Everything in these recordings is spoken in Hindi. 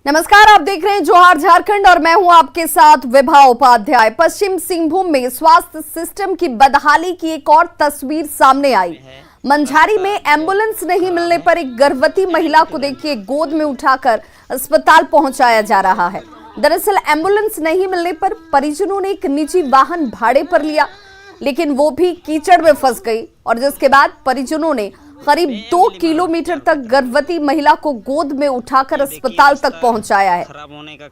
नमस्कार, आप देख रहे हैं जोहार झारखंड और मैं हूं आपके साथ विभा उपाध्याय। पश्चिम सिंहभूम में स्वास्थ्य सिस्टम की बदहाली की एक और तस्वीर सामने आई। मंझारी में एम्बुलेंस नहीं मिलने पर एक गर्भवती महिला को देखिए गोद में उठाकर अस्पताल पहुंचाया जा रहा है। दरअसल एम्बुलेंस नहीं मिलने पर परिजनों ने एक निजी वाहन भाड़े पर लिया, लेकिन वो भी कीचड़ में फंस गई और जिसके बाद परिजनों ने करीब 2 किलोमीटर तक गर्भवती महिला को गोद में उठाकर अस्पताल तक पहुंचाया है।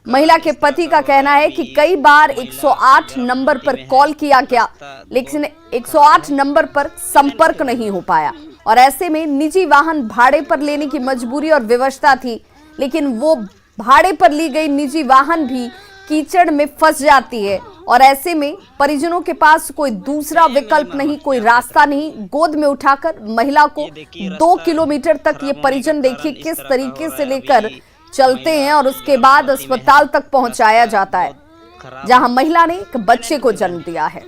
महिला के पति का कहना है कि कई बार 108 नंबर पर कॉल किया गया, लेकिन 108 नंबर पर संपर्क नहीं हो पाया और ऐसे में निजी वाहन भाड़े पर लेने की मजबूरी और विवशता थी, लेकिन वो भाड़े पर ली गई निजी वाहन भी कीचड़ में फंस जाती है और ऐसे में परिजनों के पास कोई दूसरा विकल्प नहीं, कोई रास्ता नहीं। गोद में उठाकर महिला को 2 किलोमीटर तक ये परिजन देखिए किस तरीके से लेकर चलते हैं और उसके बाद अस्पताल तक पहुंचाया जाता है, जहां महिला ने एक बच्चे को जन्म दिया है।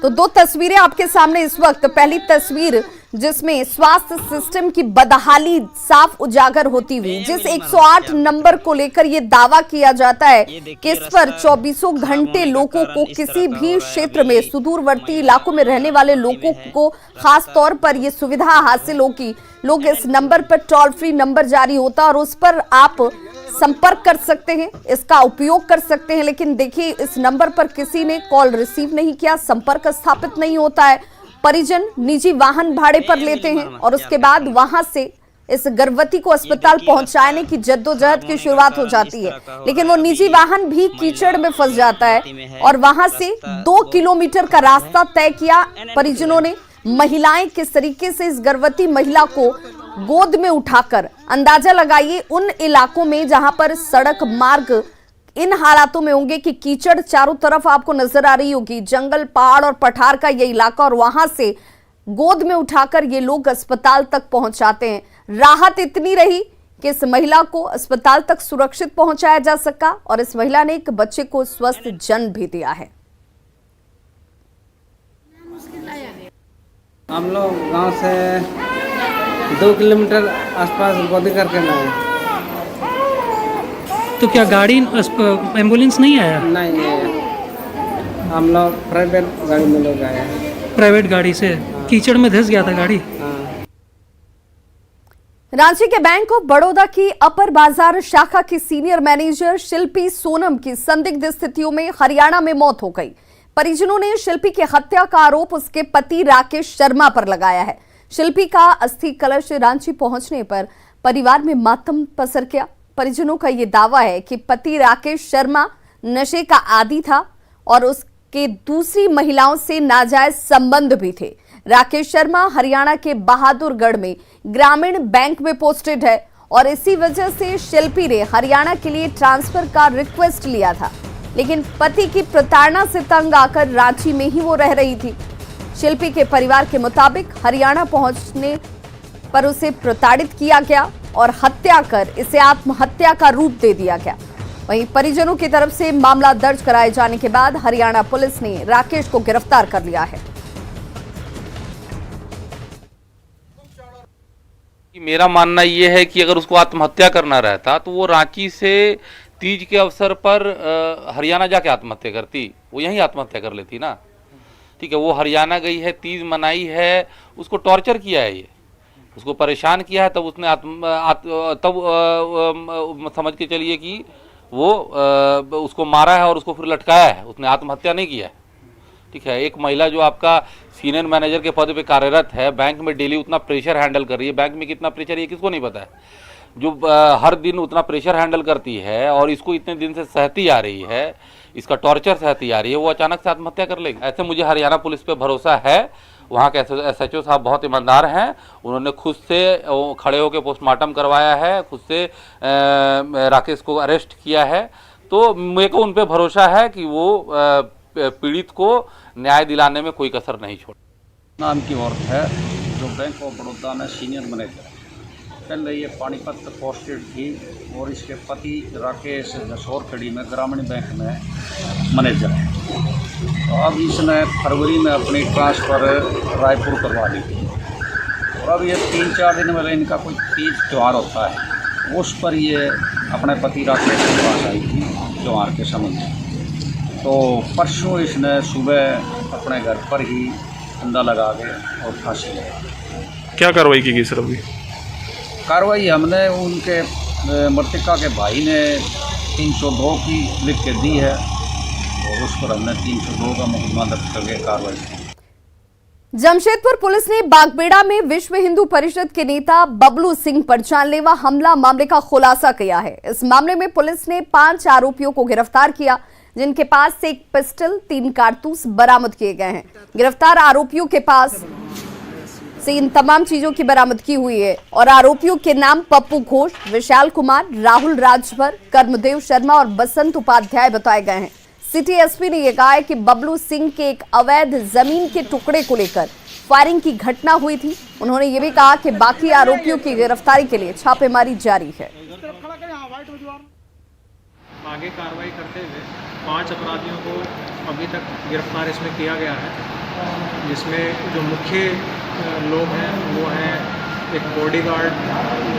तो 2 तस्वीरें आपके सामने इस वक्त। पहली तस्वीर जिसमें स्वास्थ्य सिस्टम की बदहाली साफ उजागर होती हुई, जिस 108 नंबर को लेकर यह दावा किया जाता है कि इस पर 24 घंटे लोगों को किसी भी क्षेत्र में सुदूरवर्ती इलाकों में रहने वाले लोगों को खास तौर पर यह सुविधा हासिल होगी। लोग इस नंबर पर टोल फ्री नंबर जारी होता और उस पर आप संपर्क कर सकते हैं, इसका उपयोग कर सकते हैं। लेकिन देखिए इस नंबर पर किसी ने कॉल रिसीव नहीं किया, संपर्क स्थापित नहीं होता है। परिजन निजी वाहन भाड़े पर लेते हैं और उसके बाद वहां से इस गर्भवती को अस्पताल पहुंचाने की जद्दोजहद की शुरुआत हो जाती है, लेकिन वो निजी वाहन भी कीचड़ में फंस जाता है और वहां से 2 किलोमीटर का रास्ता तय किया परिजनों ने। महिलाएं किस तरीके से इस गर्भवती महिला को गोद में उठाकर, अंदाजा लगाइए उन इलाकों में जहां पर सड़क मार्ग इन हालातों में होंगे कि कीचड़ चारों तरफ आपको नजर आ रही होगी, जंगल, पहाड़ और पठार का ये इलाका, और वहां से गोद में उठाकर ये लोग अस्पताल तक पहुंचाते हैं। राहत इतनी रही कि इस महिला को अस्पताल तक सुरक्षित पहुंचाया जा सका और इस महिला ने एक बच्चे को स्वस्थ जन्म भी दिया है। हम लोग गांव से 2 किलोमीटर आसपास गोदी करके लाए। तो क्या गाड़ी एम्बुलेंस नहीं आया? नहीं है, हम लोग प्राइवेट गाड़ी में लोग आए हैं। प्राइवेट गाड़ी से? कीचड़ में धंस गया था गाड़ी? हाँ। रांची के बैंक ऑफ बड़ौदा की अपर बाजार शाखा की सीनियर मैनेजर शिल्पी सोनम की संदिग्ध स्थितियों में हरियाणा में मौत हो गई। परिजनों ने शिल्पी की हत्या का आरोप उसके पति राकेश शर्मा पर लगाया है। शिल्पी का अस्थि कलश रांची पहुंचने पर परिवार में मातम पसर गया। परिजनों का यह दावा है कि पति राकेश शर्मा नशे का आदी था और उसके दूसरी महिलाओं से नाजायज संबंध भी थे। राकेश शर्मा हरियाणा के बहादुरगढ़ में ग्रामीण बैंक में पोस्टेड है और इसी वजह से शिल्पी ने हरियाणा के लिए ट्रांसफर का रिक्वेस्ट लिया था, लेकिन पति की प्रताड़ना से तंग आकर रांची में ही वो रह रही थी। शिल्पी के परिवार के मुताबिक हरियाणा पहुंचने पर उसे प्रताड़ित किया गया और हत्या कर इसे आत्महत्या का रूप दे दिया गया। वहीं परिजनों की तरफ से मामला दर्ज कराए जाने के बाद हरियाणा पुलिस ने राकेश को गिरफ्तार कर लिया है। मेरा मानना यह है कि अगर उसको आत्महत्या करना रहता तो वो रांची से तीज के अवसर पर हरियाणा जाके आत्महत्या करती, वो यहीं आत्महत्या कर लेती ना। ठीक है, वो हरियाणा गई है, तीज मनाई है, उसको टॉर्चर किया है, ये उसको परेशान किया है, तब उसने समझ के चलिए कि वो उसको मारा है और उसको फिर लटकाया है, उसने आत्महत्या नहीं किया है। ठीक है, एक महिला जो आपका सीनियर मैनेजर के पद पे कार्यरत है, बैंक में डेली उतना प्रेशर हैंडल कर रही है, बैंक में कितना प्रेशर है किसको नहीं पता है, जो हर दिन उतना प्रेशर हैंडल करती है और इसको इतने दिन से सहती आ रही है, इसका टॉर्चर सहती आ रही है, वो अचानक से आत्महत्या कर लेगी। ऐसे मुझे हरियाणा पुलिस पे भरोसा है। वहाँ के SHO साहब बहुत ईमानदार हैं, उन्होंने खुद से खड़े होकर पोस्टमार्टम करवाया है, खुद से राकेश को अरेस्ट किया है। तो मेरे को उन पर भरोसा है कि वो पीड़ित को न्याय दिलाने में कोई कसर नहीं छोड़। नाम की औरत है जो बैंक ऑफ बड़ौदा में सीनियर मैनेजर है। पहले ये पानीपत पोस्टेड थी और इसके पति राकेश जसौरखड़ी में ग्रामीण बैंक में मैनेजर है। तो अब इसने फरवरी में अपनी ट्रांसफ़र रायपुर करवा ली थी अब ये 3-4 दिन पहले इनका कोई तीज त्यौहार होता है, उस पर ये अपने पति राकेश के पास आई थी त्यौहार के समय में। तो परसों इसने सुबह अपने घर पर ही फंदा लगा के और फांसी लगा। क्या कार्रवाई की गई सर अभी? कार्रवाई हमने उनके मृतका के भाई ने 302 की लिख के दी है और उस पर हमने 302 का मुकदमा दर्ज करके कार्रवाई की। जमशेदपुर पुलिस ने बागबेड़ा में विश्व हिंदू परिषद के नेता बबलू सिंह पर जानलेवा हमला मामले का खुलासा किया है। इस मामले में पुलिस ने 5 आरोपियों को गिरफ्तार किया, जिनके पास से एक पिस्टल, 3 कारतूस बरामद किए गए हैं। गिरफ्तार आरोपियों के पास से इन तमाम चीजों की बरामदगी हुई है और आरोपियों के नाम पप्पू घोष, विशाल कुमार, राहुल राजभर, कर्मदेव शर्मा और बसंत उपाध्याय बताए गए हैं। सिटी एसपी ने यह कहा है कि बबलू सिंह के एक अवैध जमीन के टुकड़े को लेकर फायरिंग की घटना हुई थी। उन्होंने ये भी कहा कि बाकी आरोपियों की गिरफ्तारी के लिए छापेमारी जारी है। आगे कार्रवाई करते हुए 5 अपराधियों को अभी तक गिरफ्तार इसमें किया गया है, जिसमें जो मुख्य लोग हैं वो हैं एक बॉडीगार्ड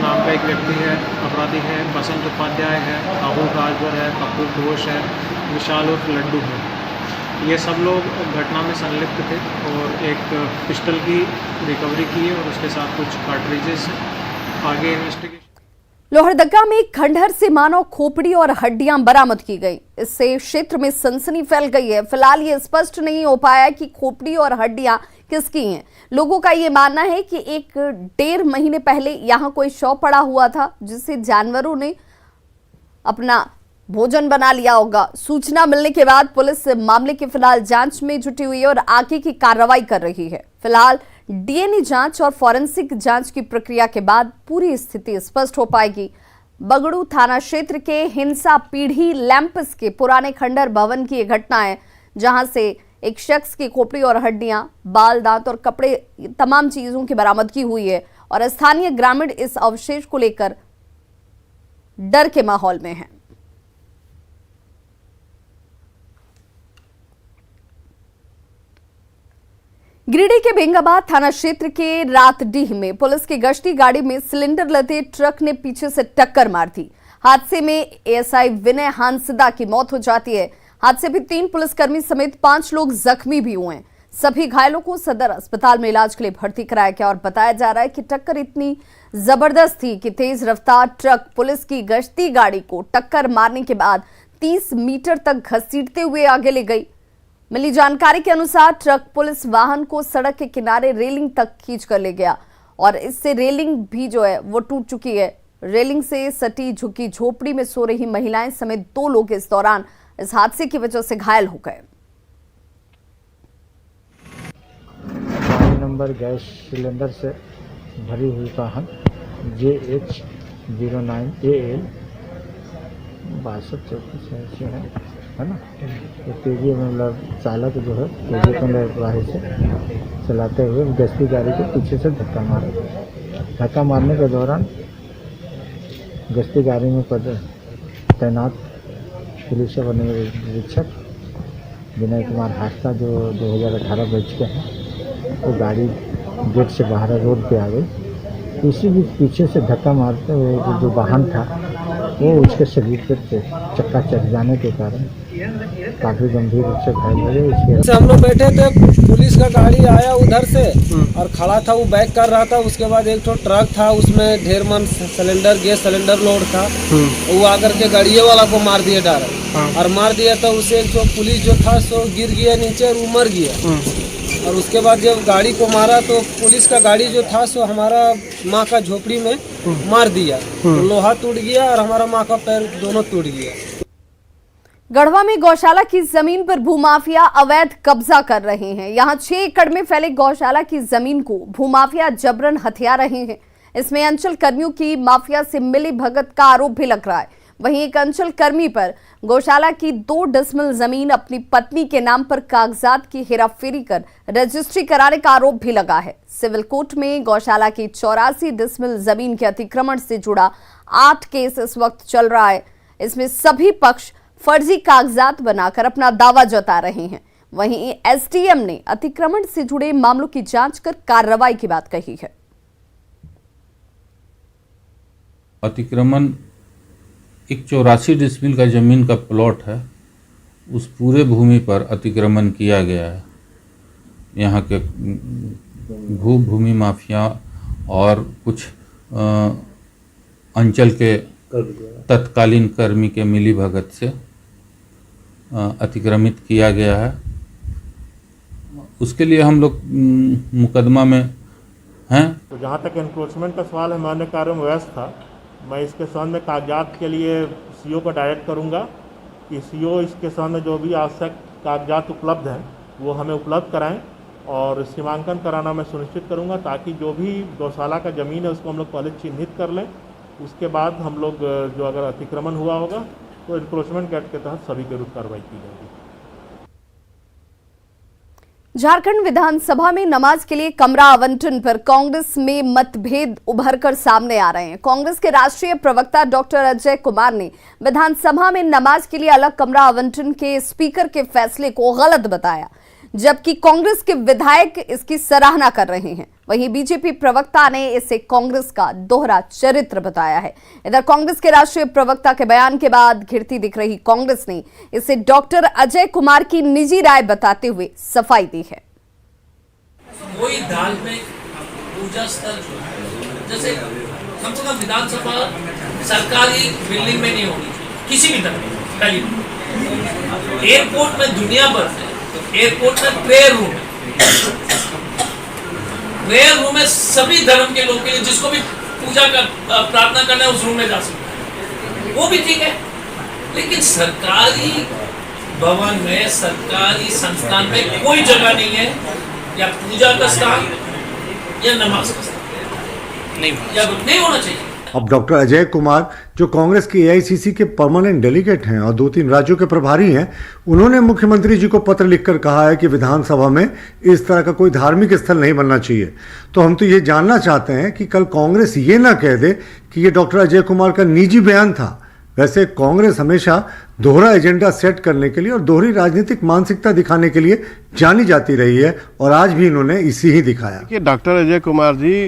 नाम का एक व्यक्ति है, अपराधी है, बसंत उपाध्याय है, राहुल राजभर है, पप्पू घोष है, विशाल उर्फ लड्डू है। ये सब लोग घटना में संलिप्त थे और एक पिस्टल की रिकवरी की है और उसके साथ कुछ कार्ट्रिजेस हैं। आगे इन्वेस्टिगेशन। लोहरदगा में खंडहर से मानव खोपड़ी और हड्डियां बरामद की गई। इससे क्षेत्र में सनसनी फैल गई है। फिलहाल ये स्पष्ट नहीं हो पाया कि खोपड़ी और हड्डियां किसकी हैं। लोगों का ये मानना है कि 1-1.5 महीने पहले यहां कोई शव पड़ा हुआ था, जिससे जानवरों ने अपना भोजन बना लिया होगा। सूचना मिलने के बाद पुलिस मामले की फिलहाल जांच में जुटी हुई है और आगे की कार्रवाई कर रही है। फिलहाल डीएनए जांच और फॉरेंसिक जांच की प्रक्रिया के बाद पूरी स्थिति स्पष्ट हो पाएगी। बगड़ू थाना क्षेत्र के हिंसा पीढ़ी लैंपस के पुराने खंडहर भवन की यह घटना है, जहां से एक शख्स की खोपड़ी और हड्डियां, बाल, दांत और कपड़े, तमाम चीजों की बरामदगी हुई है और स्थानीय ग्रामीण इस अवशेष को लेकर डर के माहौल में हैं। गिरिडीह के बेंगाबाद थाना क्षेत्र के रातडीह में पुलिस की गश्ती गाड़ी में सिलेंडर लदे ट्रक ने पीछे से टक्कर मार दी। हादसे में एएसआई विनय हांसदा की मौत हो जाती है। हादसे में 3 पुलिसकर्मी समेत 5 लोग जख्मी भी हुए हैं। सभी घायलों को सदर अस्पताल में इलाज के लिए भर्ती कराया गया और बताया जा रहा है कि टक्कर इतनी जबरदस्त थी कि तेज रफ्तार ट्रक पुलिस की गश्ती गाड़ी को टक्कर मारने के बाद 30 मीटर तक घसीटते हुए आगे ले गई। मिली जानकारी के अनुसार ट्रक पुलिस वाहन को सड़क के किनारे रेलिंग तक खींच कर ले गया और इससे रेलिंग भी जो है वो टूट चुकी है। रेलिंग से सटी झुकी झोपड़ी में सो रही महिलाएं समेत 2 लोग इस दौरान इस हादसे की वजह से घायल हो गए। नंबर गैस सिलेंडर से भरी हुई वाहन JH09AL 6234 है ना, तो तेजी में मतलब चालक जो है तेजी के लापरवाही से चलाते हुए गश्ती गाड़ी को पीछे से धक्का मारा। धक्का मारने के दौरान गश्ती गाड़ी में तैनात पुलिस निरीक्षक विनय कुमार हांसदा जो 2018 बैच के हैं, वो गाड़ी गेट से बाहर रोड पे आ गई। इसी बीच पीछे से धक्का मारते हुए जो वाहन था वो उसके शरीर पर चक्का चढ़ जाने के कारण काफ़ी गंभीर रूप से घायल हो गए। हम लोग बैठे थे, पुलिस का गाड़ी आया उधर से और खड़ा था, वो बैक कर रहा था। उसके बाद एक तो ट्रक था, उसमें ढेर मन सिलेंडर, गैस सिलेंडर लोड था, वो आकर के गाड़िए वाला को मार दिया डायरेक्ट और मार दिया तो उसे एक तो पुलिस जो था सो गिर गया नीचे और वो मर गया। और उसके बाद जब गाड़ी को मारा तो पुलिस का गाड़ी जो था सो हमारा माँ का झोपड़ी में मार दिया, तो लोहा टूट गया और हमारा माँ का पैर दोनों टूट गया। गढ़वा में गौशाला की जमीन पर भूमाफिया अवैध कब्जा कर रहे हैं। यहां 6 एकड़ में फैले गौशाला की जमीन को भूमाफिया जबरन हथिया रहे हैं। इसमें अंचल कर्मियों की माफिया से मिली भगत का आरोप भी लग रहा है। वहीं एक अंचल कर्मी पर गौशाला की 2 डिसमिल जमीन अपनी पत्नी के नाम पर कागजात की हेराफेरी कर रजिस्ट्री कराने का आरोप भी लगा है। सिविल कोर्ट में गौशाला की 84 डिसमिल जमीन के अतिक्रमण से जुड़ा 8 केस इस वक्त चल रहा है। इसमें सभी पक्ष फर्जी कागजात बनाकर अपना दावा जता रहे हैं। वहीं एसडीएम ने अतिक्रमण से जुड़े मामलों की जांच कर कार्रवाई की बात कही है। अतिक्रमण एक 84 डिसमिल का ज़मीन का प्लॉट है, उस पूरे भूमि पर अतिक्रमण किया गया है। यहाँ के भूमि माफिया और कुछ अंचल के तत्कालीन कर्मी के मिलीभगत से अतिक्रमित किया गया है। उसके लिए हम लोग मुकदमा में हैं। तो जहाँ तक एनक्रोचमेंट का सवाल है, मान्य कार्य में व्यस्त था। मैं इसके संबंध में कागजात के लिए सीओ को डायरेक्ट करूँगा कि सीओ इसके संबंध में जो भी आवश्यक कागजात उपलब्ध हैं वो हमें उपलब्ध कराएं और सीमांकन कराना मैं सुनिश्चित करूँगा, ताकि जो भी गौशाला का ज़मीन है उसको हम लोग पहले चिन्हित कर लें। उसके बाद हम लोग जो अगर अतिक्रमण हुआ होगा तो एनक्रोचमेंट एक्ट के तहत सभी के विरुद्ध कार्रवाई की जाएगी। झारखंड विधानसभा में नमाज के लिए कमरा आवंटन पर कांग्रेस में मतभेद उभरकर सामने आ रहे हैं। कांग्रेस के राष्ट्रीय प्रवक्ता डॉक्टर अजय कुमार ने विधानसभा में नमाज के लिए अलग कमरा आवंटन के स्पीकर के फैसले को गलत बताया, जबकि कांग्रेस के विधायक इसकी सराहना कर रहे हैं। वहीं बीजेपी प्रवक्ता ने इसे कांग्रेस का दोहरा चरित्र बताया है। इधर कांग्रेस के राष्ट्रीय प्रवक्ता के बयान के बाद घिरती दिख रही कांग्रेस ने इसे डॉक्टर अजय कुमार की निजी राय बताते हुए सफाई दी है। कोई धार्मिक पूजा स्थल जो है, जैसे कम से कम विधानसभा सरकारी बिल्डिंग में नहीं होनी चाहिए किसी भी तरह की। पहली एयरपोर्ट में दुनिया भर से एयरपोर्ट में प्रेयर रूम है, प्रेयर रूम में सभी धर्म के लोग के लिए जिसको भी पूजा कर प्रार्थना करना है उस रूम में जा सकते हैं, वो भी ठीक है। लेकिन सरकारी भवन में, सरकारी संस्थान में कोई जगह नहीं है या पूजा का स्थान या नमाज का स्थान नहीं होना चाहिए। अब डॉक्टर अजय कुमार जो कांग्रेस के एआईसीसी के परमानेंट डेलीगेट हैं और 2-3 राज्यों के प्रभारी हैं, उन्होंने मुख्यमंत्री जी को पत्र लिखकर कहा है कि विधानसभा में इस तरह का कोई धार्मिक स्थल नहीं बनना चाहिए। तो हम तो ये जानना चाहते हैं कि कल कांग्रेस ये ना कह दे कि ये डॉक्टर अजय कुमार का निजी बयान था। वैसे कांग्रेस हमेशा दोहरा एजेंडा सेट करने के लिए और दोहरी राजनीतिक मानसिकता दिखाने के लिए जानी जाती रही है और आज भी इन्होंने इसी ही दिखाया कि डॉक्टर अजय कुमार जी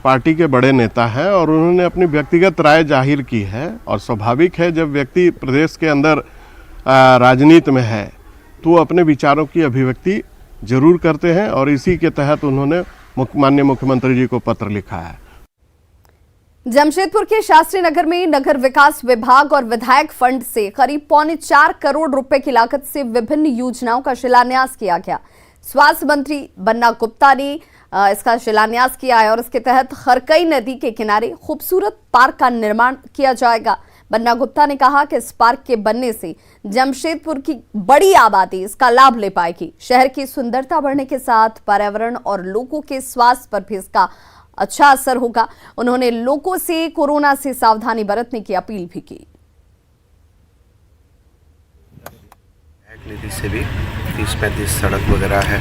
पार्टी के बड़े नेता हैं और उन्होंने अपनी व्यक्तिगत राय जाहिर की है। और स्वाभाविक है जब व्यक्ति प्रदेश के अंदर राजनीति में है तो अपने विचारों की अभिव्यक्ति जरूर करते हैं और इसी के तहत उन्होंने माननीय मुख्यमंत्री जी को पत्र लिखा है। जमशेदपुर के शास्त्री नगर में नगर विकास विभाग और विधायक फंड से करीब 4.25 करोड़ रुपए की लागत से विभिन्न योजनाओं का शिलान्यास किया गया। स्वास्थ्य मंत्री बन्ना गुप्ता ने इसका शिलान्यास किया है और इसके तहत खरकई नदी के किनारे खूबसूरत पार्क का निर्माण किया जाएगा। बन्ना गुप्ता ने कहा कि इस पार्क के बनने से जमशेदपुर की बड़ी आबादी इसका लाभ ले पाएगी। शहर की सुंदरता बढ़ने के साथ पर्यावरण और लोगों के स्वास्थ्य पर भी इसका अच्छा असर होगा। उन्होंने लोगों से कोरोना से सावधानी बरतने की अपील भी की। निधि से भी 30-35 सड़क वगैरह है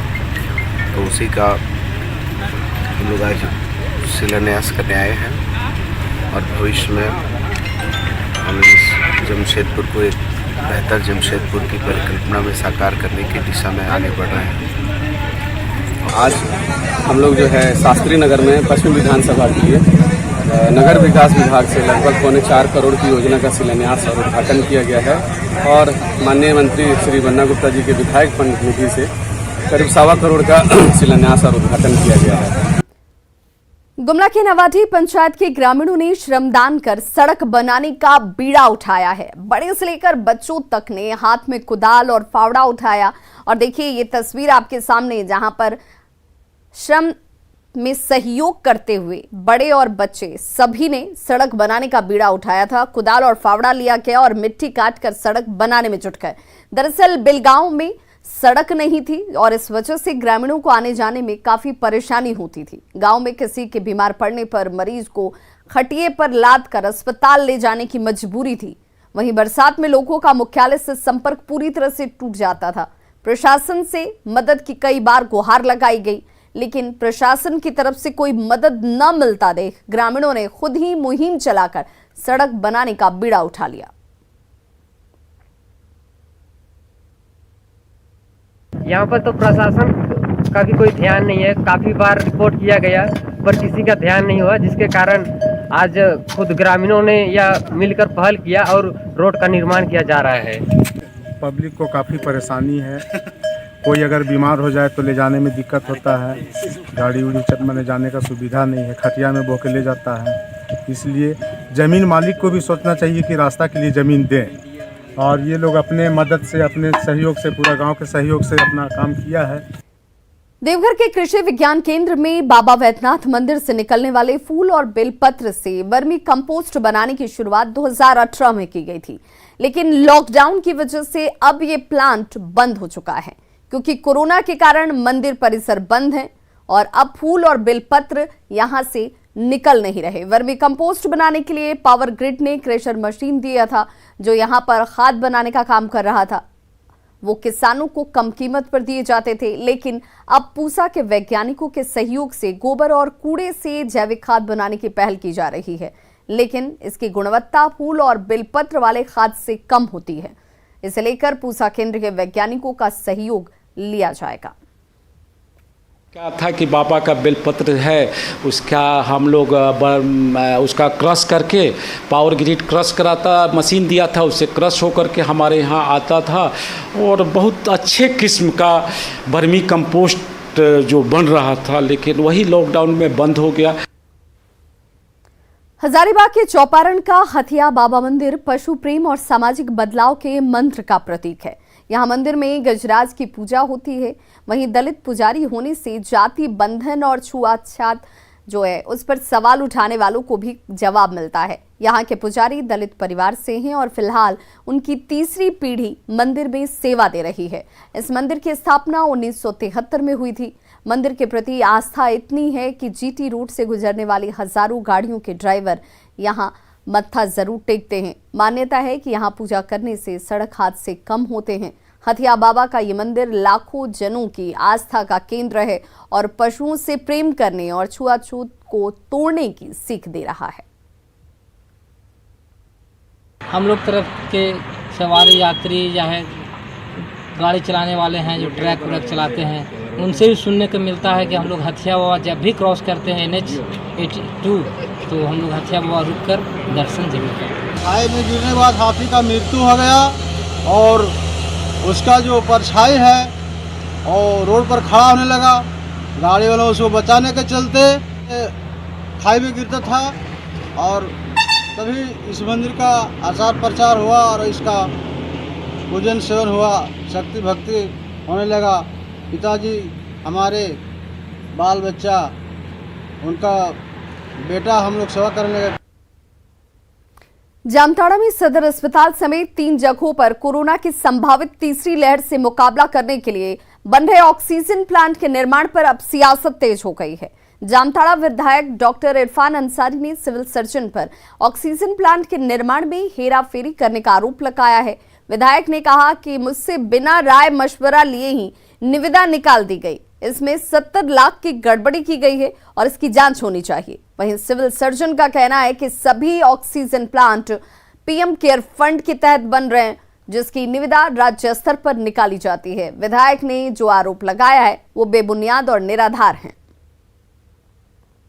तो उसी का हम लोग आज शिलान्यास करने आए हैं और भविष्य में हम इस जमशेदपुर को एक बेहतर जमशेदपुर की परिकल्पना में साकार करने की दिशा में आगे बढ़ रहे हैं। आज हम लोग जो है शास्त्री नगर में पश्चिम विधानसभा के लिए नगर विकास विभाग से लगभग 4.25 करोड़ की योजना का शिलान्यास और उद्घाटन किया गया है और माननीय मंत्री श्री बन्ना गुप्ता जी के विधायक फंड निधि से करीब 1.25 करोड़ का शिलान्यास और उद्घाटन किया गया है। गुमला के नवाडी पंचायत के ग्रामीणों ने श्रमदान कर सड़क बनाने का बीड़ा उठाया है। बड़े से लेकर बच्चों तक ने हाथ में कुदाल और फावड़ा उठाया और देखिए ये तस्वीर आपके सामने, जहां पर श्रम में सहयोग करते हुए बड़े और बच्चे सभी ने सड़क बनाने का बीड़ा उठाया था। कुदाल और फावड़ा लिया गया और मिट्टी काटकर सड़क बनाने में जुट गए। दरअसल बिलगांव में सड़क नहीं थी और इस वजह से ग्रामीणों को आने जाने में काफी परेशानी होती थी। गांव में किसी के बीमार पड़ने पर मरीज को खटिए पर लाद कर अस्पताल ले जाने की मजबूरी थी। वहीं बरसात में लोगों का मुख्यालय से संपर्क पूरी तरह से टूट जाता था। प्रशासन से मदद की कई बार गुहार लगाई गई, लेकिन प्रशासन की तरफ से कोई मदद न मिलता देख ग्रामीणों ने खुद ही मुहिम चलाकर सड़क बनाने का बीड़ा उठा लिया। यहाँ पर तो प्रशासन का भी कोई ध्यान नहीं है। काफी बार रिपोर्ट किया गया पर किसी का ध्यान नहीं हुआ, जिसके कारण आज खुद ग्रामीणों ने या मिलकर पहल किया और रोड का निर्माण किया जा रहा है। पब्लिक को काफ़ी परेशानी है, कोई अगर बीमार हो जाए तो ले जाने में दिक्कत होता है, गाड़ी उड़ी चट में ले जाने का सुविधा नहीं है, खटिया में बो के ले जाता है। इसलिए ज़मीन मालिक को भी सोचना चाहिए कि रास्ता के लिए ज़मीन दें, और ये लोग अपने मदद से, अपने सहयोग से, पूरा गांव के सहयोग से अपना काम किया है। देवघर के कृषि विज्ञान केंद्र में बाबा वैद्यनाथ मंदिर से निकलने वाले फूल और बेलपत्र से वर्मी कंपोस्ट बनाने की शुरुआत 2018 में की गई थी, लेकिन लॉकडाउन की वजह से अब ये प्लांट बंद हो चुका है, क्योंकि कोरोना के कारण मंदिर परिसर बंद है और अब फूल और बेलपत्र यहां से निकल नहीं रहे। वर्मी कंपोस्ट बनाने के लिए पावर ग्रिड ने क्रेशर मशीन दिया था, जो यहां पर खाद बनाने का काम कर रहा था। वो किसानों को कम कीमत पर दिए जाते थे, लेकिन अब पूसा के वैज्ञानिकों के सहयोग से गोबर और कूड़े से जैविक खाद बनाने की पहल की जा रही है, लेकिन इसकी गुणवत्ता फूल और बेलपत्र वाले खाद से कम होती है। इसे लेकर पूसा केंद्र के वैज्ञानिकों का सहयोग लिया जाएगा। क्या था कि बाबा का बेलपत्र है, उसका हम लोग उसका क्रश करके पावर ग्रिड क्रश कराता, मशीन दिया था, उससे क्रश होकर के हमारे यहाँ आता था और बहुत अच्छे किस्म का वर्मी कंपोस्ट जो बन रहा था, लेकिन वही लॉकडाउन में बंद हो गया। हजारीबाग के चौपारण का हथिया बाबा मंदिर पशु प्रेम और सामाजिक बदलाव के मंत्र का प्रतीक है। यहाँ मंदिर में गजराज की पूजा होती है। वहीं दलित पुजारी होने से जाति बंधन और छुआछूत जो है उस पर सवाल उठाने वालों को भी जवाब मिलता है। यहाँ के पुजारी दलित परिवार से हैं और फिलहाल उनकी तीसरी पीढ़ी मंदिर में सेवा दे रही है। इस मंदिर की स्थापना 1973 में हुई थी। मंदिर के प्रति आस्था इतनी है कि जीटी रूट से गुजरने वाली हजारों गाड़ियों के ड्राइवर यहाँ मत्था जरूर टेकते हैं। मान्यता है कि यहाँ पूजा करने से सड़क हादसे कम होते हैं। हथिया बाबा का ये मंदिर लाखों जनों की आस्था का केंद्र है और पशुओं से प्रेम करने और छुआछूत को तोड़ने की सीख दे रहा है। हम लोग तरफ के सवारी यात्री या है गाड़ी चलाने वाले हैं जो ट्रैक व्रैक चलाते हैं, उनसे भी सुनने को मिलता है कि हम लोग हथिया बाबा जब भी क्रॉस करते हैं NH 82 तो हम लोग हथिया बाबा रुक कर दर्शन जरूर करते हैं। खाई में गिरने के बाद हाथी का मृत्यु हो गया और उसका जो परछाई है और रोड पर खड़ा होने लगा। गाड़ी वालों उसको बचाने के चलते खाई में गिरता था और तभी इस मंदिर का आचार प्रचार हुआ और इसका पूजन सेवन हुआ, शक्ति भक्ति होने लगा। पिताजी हमारे बाल बच्चा उनका बेटा हम लोग सेवा करने लगे। जामताड़ा में सदर अस्पताल समेत 3 जगहों पर कोरोना की संभावित तीसरी लहर से मुकाबला करने के लिए बन रहे ऑक्सीजन प्लांट के निर्माण पर अब सियासत तेज हो गई है। जामताड़ा विधायक डॉक्टर इरफान अंसारी ने सिविल सर्जन पर ऑक्सीजन प्लांट के निर्माण में हेराफेरी करने का आरोप लगाया है। विधायक ने कहा कि मुझसे बिना राय मशवरा लिए ही निविदा निकाल दी गई, इसमें 70 लाख की गड़बड़ी की गई है और इसकी जांच होनी चाहिए। वहीं सिविल सर्जन का कहना है कि सभी oxygen plant PM care fund के तहत बन रहे हैं, जिसकी निविदा राज्य स्तर पर निकाली जाती है। विधायक ने जो आरोप लगाया है वो बेबुनियाद और निराधार है।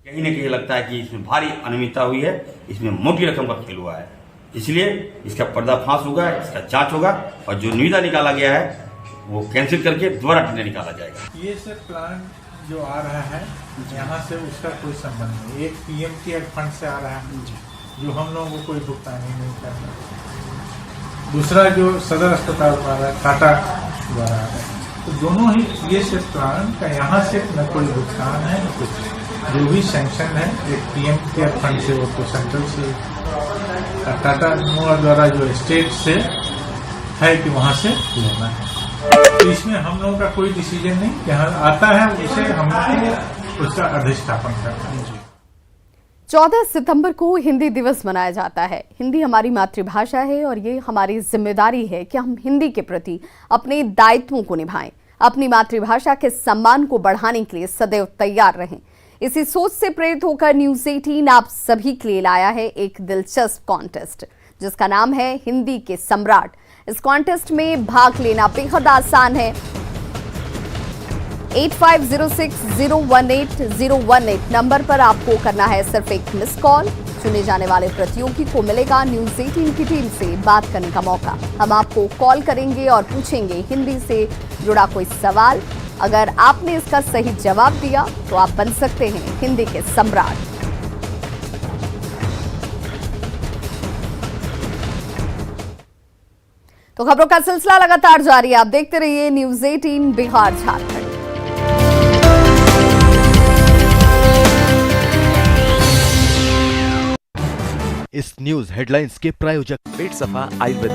कहीं न कहीं लगता है कि इसमें भारी अनियमितता हुई है, इसमें मोटी रकम का खेल हुआ है, इसलिए इसका पर्दाफाश होगा, इसका जांच होगा और जो निविदा निकाला गया है वो कैंसिल करके दोबारा टेंडर निकाला जाएगा। ये सब प्लान जो आ रहा है यहाँ से उसका कोई संबंध नहीं। एक पीएम केयर फंड से आ रहा है जो हम लोगों को कोई भुगतान नहीं करना। दूसरा जो सदर अस्पताल द्वारा टाटा द्वारा आ रहा है, तो दोनों ही ये सब प्लान का यहाँ से न कोई भुगतान है न कुछ। जो भी सैंक्शन है एक पीएम केयर फंड से वो तो सेंट्रल से, टाटा द्वारा जो स्टेट से है कि वहाँ से लेना है। तो इसमें हम लोगों का कोई डिसीजन नहीं, यहाँ आता है उसे हम लोग उसका अधिष्ठापन करना है। 14 सितंबर को हिंदी दिवस मनाया जाता है। हिंदी हमारी मातृभाषा है और ये हमारी जिम्मेदारी है कि हम हिंदी के प्रति अपने दायित्वों को निभाएं, अपनी मातृभाषा के सम्मान को बढ़ाने के लिए सदैव तैयार रहें। इसी सोच से प्रेरित होकर न्यूज़ 18 आप सभी के लिए लाया है एक दिलचस्प कॉन्टेस्ट, जिसका नाम है हिंदी के सम्राट। इस कॉन्टेस्ट में भाग लेना बेहद आसान है। 8506018018 नंबर पर आपको करना है सिर्फ एक मिस कॉल। चुने जाने वाले प्रतियोगी को मिलेगा न्यूज 18 की टीम से बात करने का मौका। हम आपको कॉल करेंगे और पूछेंगे हिंदी से जुड़ा कोई सवाल। अगर आपने इसका सही जवाब दिया तो आप बन सकते हैं हिंदी के सम्राट। तो खबरों का सिलसिला लगातार जारी है, आप देखते रहिए न्यूज 18 बिहार झारखंड। इस न्यूज हेडलाइंस के प्रायोजक पेट सफा आयुर्वेदिक